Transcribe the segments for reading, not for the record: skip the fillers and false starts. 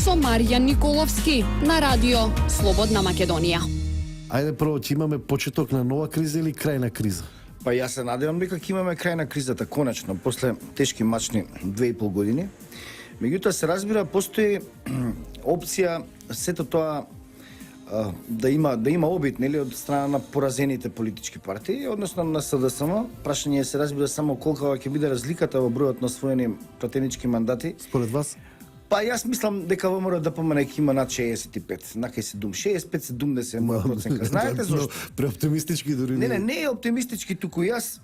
со Маријан Николовски на радио Слободна Македонија. Ајде прво, ќе имаме почеток на нова криза или крај на криза? Па јас се надевам дека ќе имаме крај на кризата конечно, после тешки мачни 2,5 години. Меѓутоа се разбира постои опција сето тоа да има обид, нели, од страна на поразените политички партии, односно на СДСМ. Прашање се разбира само колкава ќе биде разликата во бројот на освоени пратенички мандати. Според вас? Па јас мислам дека ВМРО ДПМН ќе има над 65, накај 65-70 е моја проценка. Знаете зошто? Преоптимистички дури Не е оптимистички, туку јас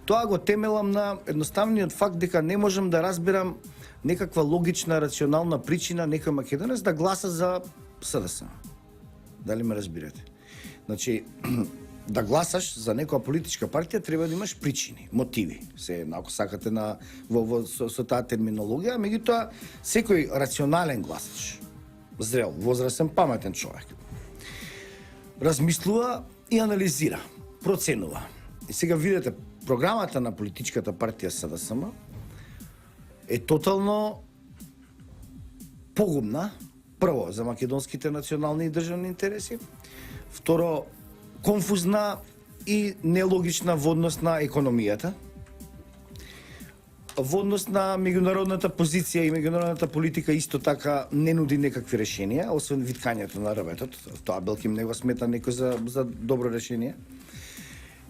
тоа го темелам на едноставниот факт дека не можам да разберам некаква логична, рационална причина некој македонец да гласа за СДСМ. Дали ме разбирате? Значи, да гласаш за некоја политичка партија треба да имаш причини, мотиви. Се, ако сакате со таа терминологија, меѓутоа секој рационален гласач, зрел, возрастен, паметен човек, размислува и анализира, проценува. И сега видите, програмата на политичката партија СДСМ е тотално погубна. Прво, за македонските национални и државни интереси. Второ, конфузна и нелогична во однос на економијата. Во однос на меѓународната позиција и меѓународната политика исто така не нуди некакви решенија, освен виткањето на рветот. Тоа белким не го смета некој за добро решение.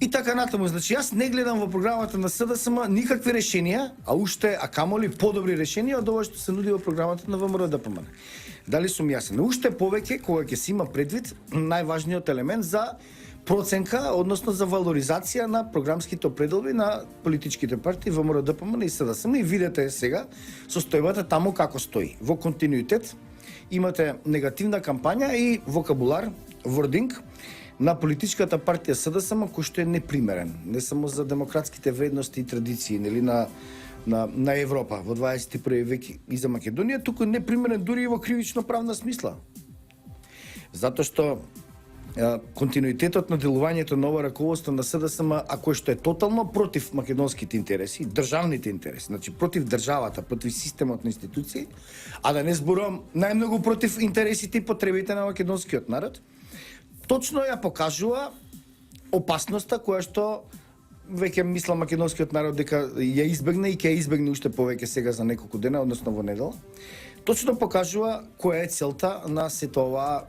И така натаму, значи јас не гледам во програмата на СДСМ никакви решенија, а камоли подобри решенија од ова што се нуди во програмата на ВМРО ДПМН. Дали сум јасен? Уште повеќе кога ќе се има предвид најважниот елемент за проценка, односно за валоризација на програмските определби на политичките партии ВМРО ДПМН и СДСМ. И видете сега состојбата таму како стои. Во континуитет имате негативна кампања и вокабулар, вординг на политичката партија СДСМ кој што е непримерен, не само за демократските вредности и традиции, нели, на Европа во 21 век и за Македонија, туку непримерен дури и во кривично правна смисла. Затоа што континуитетот на делувањето на ова раководство на СДСМ, а кој што е тотално против македонските интереси, државните интереси, значи против државата, против системот на институции, а да не зборувам најмногу против интересите и потребите на македонскиот народ, точно ја покажува опасноста која што веќе мислам македонскиот народ дека ја избегна и ќе ја избегне уште повеќе сега за неколку дена, односно во недела. Точно покажува која е целта на сето оваа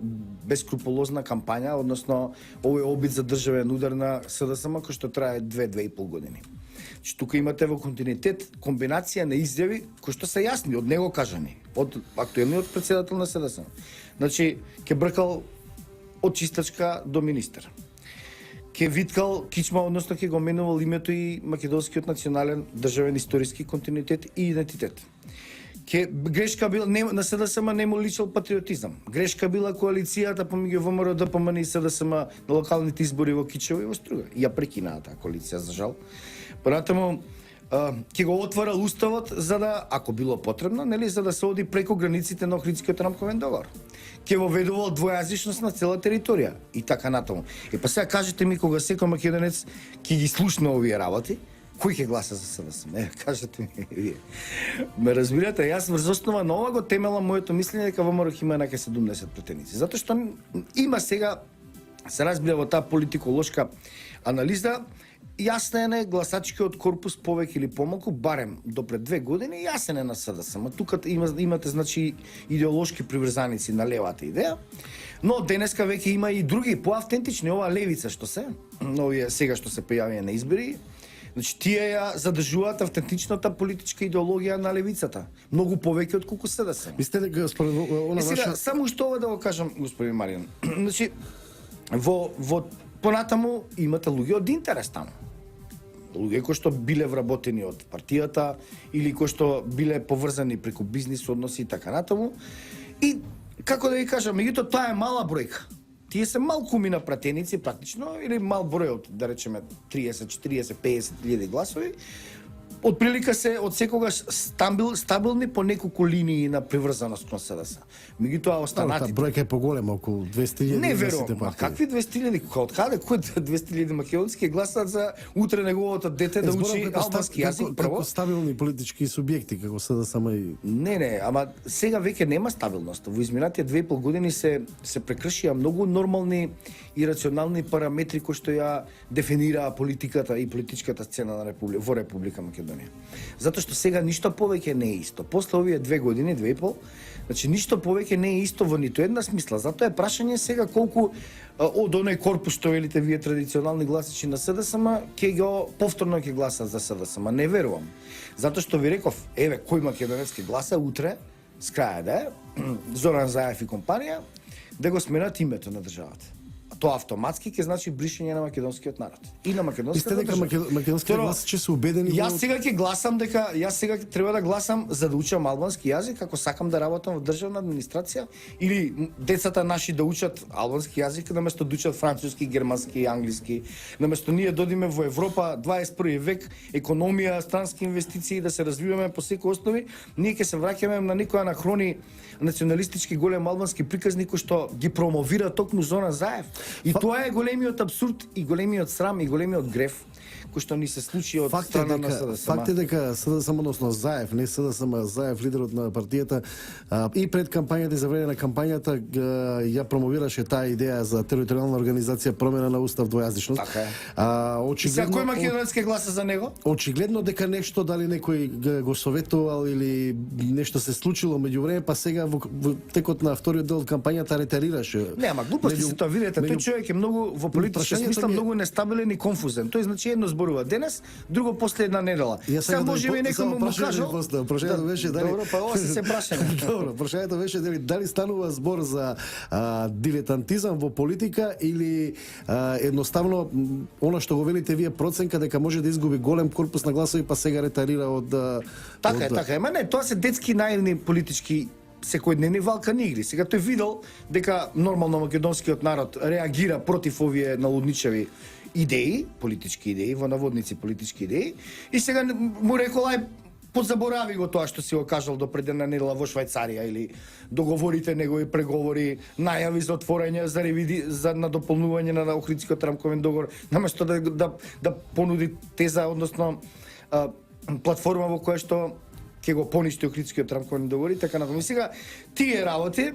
бескрупулозна кампања, односно овој обид за државен удар на СДСМ кој што трае 2,5 години. Значи, тука имате во континуитет комбинација на изјави кои што се јасни, од него кажани, од актуелниот претседател на СДСМ. Значи, ќе бркал од чистачка до министер. Ке виткал кичма, односно ке го менувал името и македонскиот национален државен историски континуитет и идентитет. Грешка била на СДСМ не му личал патриотизам. Грешка била коалицијата помеѓу ВМРО ДПМН и СДСМ на локалните избори во Кичево и во Струга. И ја прекинаа таа коалиција, за жал. Понатаму ќе го отварал уставот за да, ако било потребно, нели, за да се оди преку границите на Охридскиот рамковен договор. Ќе воведувал двојазичност на цела територија и така натаму. И па сега кажете ми, кога секој македонец ќе ги слушна овие работи, кој ќе гласа за СДСМ? Кажете ми вие. Ме разбирате, јас врз основа на ова го темелам моето мислење дека ВМРО ќе има нака 70 претеници. Затоа што има сега, се разбира во таа политиколошка анализа, јасен е гласачкиот корпус повеќе или помалку, барем до пред 2 години, јасен е на СДСМ. Тука имате, значи, идеолошки приврзаници на левата идеја, но денеска веќе има и други поавтентични, ова левица што се, овие сега што се појавија на избори. Значи, тие ја задржуваат автентичната политичка идеологија на левицата. Многу повеќе од колку СДСМ. Мислите дека според она ваша... Само што ова да го кажам, господин Маријан. Значи, во понатаму имате луѓе од интерес таму. Луѓе кои што биле вработени од партијата или кои што биле поврзани преку бизнис односи и така натаму. И како да ви кажам, меѓутоа тоа е мала бројка. Тие се малкуми на пратеници практично, или мал број од, да речеме, 30, 40, 50 илјади гласови, од прилика се од секогаш стабилни по неколку линии на приврзаност кон СДС. Меѓутоа Та останатите бројка е поголема, околу 200.000. не на верувам. сите Ма партии. какви 200.000? Од каде кој 200.000 македонски гласат за утре неговото дете да Зборам учи албански јазик прво? како стабилни политички субјекти, како СДСМ и Не, ама сега веќе нема стабилност. Во изминатите 2,5 години се прекршија многу нормални и рационални параметри кои што ја дефинираа политиката и политичката сцена на во Република Македонија. Затоа што сега ништо повеќе не е исто. После овие 2 години, 2,5, значи ништо повеќе не е исто во ниту една смисла. Затоа е прашање сега колку од оној корпус што велите вие традиционални гласачи на СДСМ ќе го повторно ќе гласат за СДСМ. Не верувам. Затоа што ви реков, еве кој македонец ќе гласа утре, с краја да е Зоран Заев и компанија да го сменат името на државата. Тоа автоматски ќе значи бришење на македонскиот народ и на македонската Исте дека држава. македонските Второ, гласачи се убедени Јас сега ќе гласам дека јас сега треба да гласам за да учам албански јазик ако сакам да работам во државна администрација или децата наши да учат албански јазик наместо да учат француски, германски, англиски. Наместо ние додиме во Европа 21 век економија, странски инвестиции да се развиваме по секои основи, ние ќе се враќаме на некои анахрони националистички голем албански приказни кои што ги промовира токму Зоран Заев. И тоа е големиот абсурд и големиот срам и големиот греф кој што ни се случи од страна на СДСМ. Факт е дека СДСМ, односно Заев, не СДСМ, Заев, лидерот на партијата, и пред кампањата и за време на кампањата ја промовираше таа идеја за територијална организација, промена на устав, двојазичност. Така е. И сега Очигледно кој македонец ќе гласа за него? очигледно дека нешто дали некој го советувал или нешто се случило меѓу време, па сега во текот на вториот дел од кампањата ретарираше. Не, ама глупости се тоа, видете, тој човек е многу во политичка Прашањето смисла ми е- многу нестабилен и конфузен. Тој значи едно зборува денес, друго после една недела. Сега може би некој му кажал. Прашањето беше дали Добро, па ова се прашање. Добро, прашањето беше дали станува збор за дилетантизам во политика или едноставно она што го велите вие проценка дека може да изгуби голем корпус на гласови па сега ретарира од Така е, така е. Ма не, тоа се детски наивни политички секојдневни валкани игри. Сега тој видел дека нормално македонскиот народ реагира против овие налудничеви идеи, политички идеи, во наводници политички идеи, и сега му рекол ај подзаборави го тоа што си го кажал до пред една недела во Швајцарија или договорите негови преговори, најави за отворање за надополнување на Охридскиот рамковен договор, наместо да понуди теза, односно платформа во која што ќе го поништи Охридскиот рамковен договор и така натаму. И сега тие работи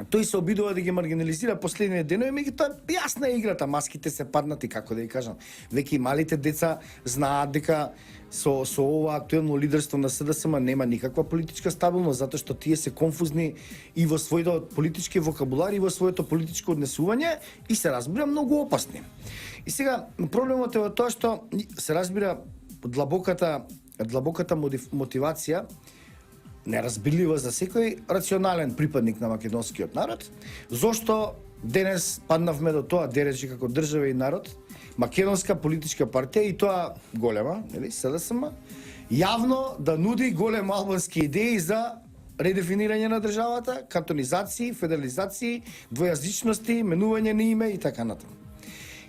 тој се обидува да ги маргинализира последните денови, меѓутоа јасна е играта, маските се паднати, како да ја кажам. Веќе и малите деца знаат дека со ова актуелно лидерство на СДСМ нема никаква политичка стабилност, затоа што тие се конфузни и во својот политички вокабулар и во своето политичко однесување и се разбира многу опасни. И сега проблемот е во тоа што се разбира длабоката мотивација неразбирлива за секој рационален припадник на македонскиот народ, зошто денес паднавме до тоа, деречи како држава и народ, македонска политичка партија и тоа голема, нели, СДСМ, јавно да нуди голем албански идеи за редефинирање на државата, кантонизации, федерализации, двојазичности, менување на име и така натаму.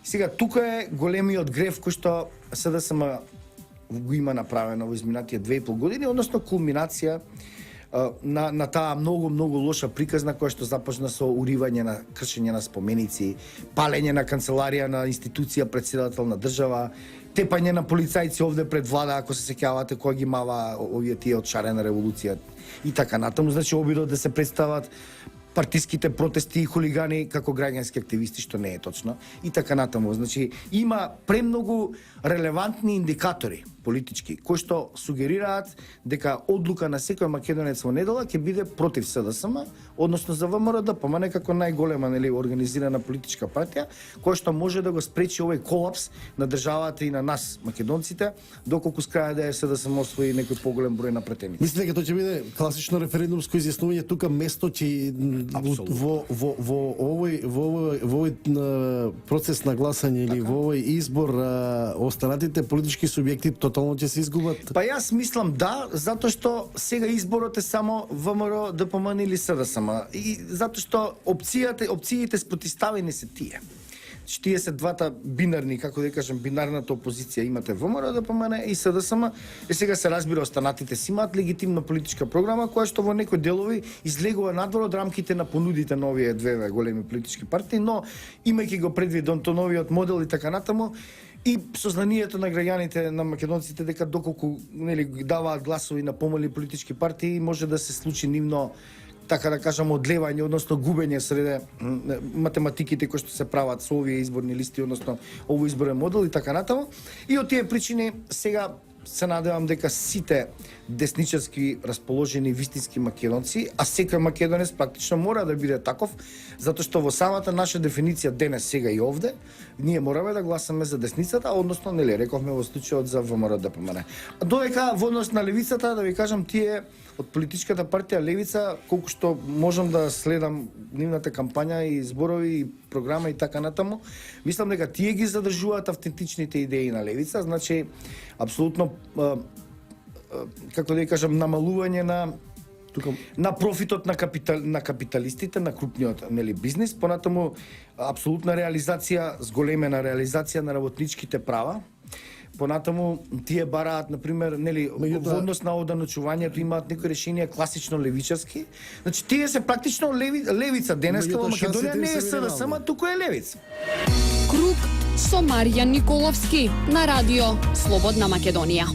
Сега тука е големиот греф кој што СДСМ го има направено во изминатите 2,5 години, односно кулминација на таа многу лоша приказна која што започна со уривање на кршење на споменици, палење на канцеларија на институција председател на држава, тепање на полицајци овде пред влада, ако се сеќавате кога ги мава овие тие од шарена револуција и така натаму, значи обидот да се представат партиските протести и хулигани како граѓански активисти, што не е точно, и така натаму. Значи, има премногу релевантни индикатори политички, кои што сугерираат дека одлука на секој македонец во недела ќе биде против СДСМ, односно за ВМРО да помане како најголема, нели, организирана политичка партија, која што може да го спречи овој колапс на државата и на нас, македонците, доколку с краја да е СДСМ освои некој поголем број на претеници. Мислите дека тоа ќе биде класично референдумско изјаснување тука место ќе во овој процес на гласање или во овој избор останатите политички субјекти тотално ќе се изгубат? Па јас мислам да, затоа што сега изборот е само ВМРО, ДПМН или СДСМ. И затоа што опциите спротивставени се тие. Тие се двата бинарни, како да кажем, бинарната опозиција имате ВМРО, ДПМН и СДСМ, и сега се разбира останатите си имаат легитимна политичка програма која што во некои делови излегува надвор од рамките на понудите на овие две големи политички партии, но имајќи го предвид новиот модел и така натаму, и сознанието на граѓаните, на македонците, дека доколку нели даваат гласови на помални политички партии, може да се случи нивно, така да кажам, одлевање, односно губење среде математиките кои што се прават со овие изборни листи, односно овој изборен модел и така натаму. И од тие причини сега се надевам дека сите десничарски расположени вистински македонци, а секој македонец практично мора да биде таков, затоа што во самата наша дефиниција денес, сега и овде, ние мораме да гласаме за десницата, односно, нели, рековме во случајот за ВМРО ДПМН. А додека во однос на левицата, да ви кажам, тие од политичката партија Левица, колку што можам да следам нивната кампања и зборови и програма и така натаму, мислам дека тие ги задржуваат автентичните идеи на Левица, значи апсолутно како да кажам, намалување на профитот на капиталистите, на крупниот, нели, бизнис, понатаму апсолутна реализација, зголемена реализација на работничките права. Понатаму тие бараат, например, нели, во однос на оданочувањето имаат некои решенија класично левичарски. Значи тие се практично левица денеска во Македонија, не е СДСМ, туку е левица. Круг со Маријан Николовски на радио Слободна Македонија.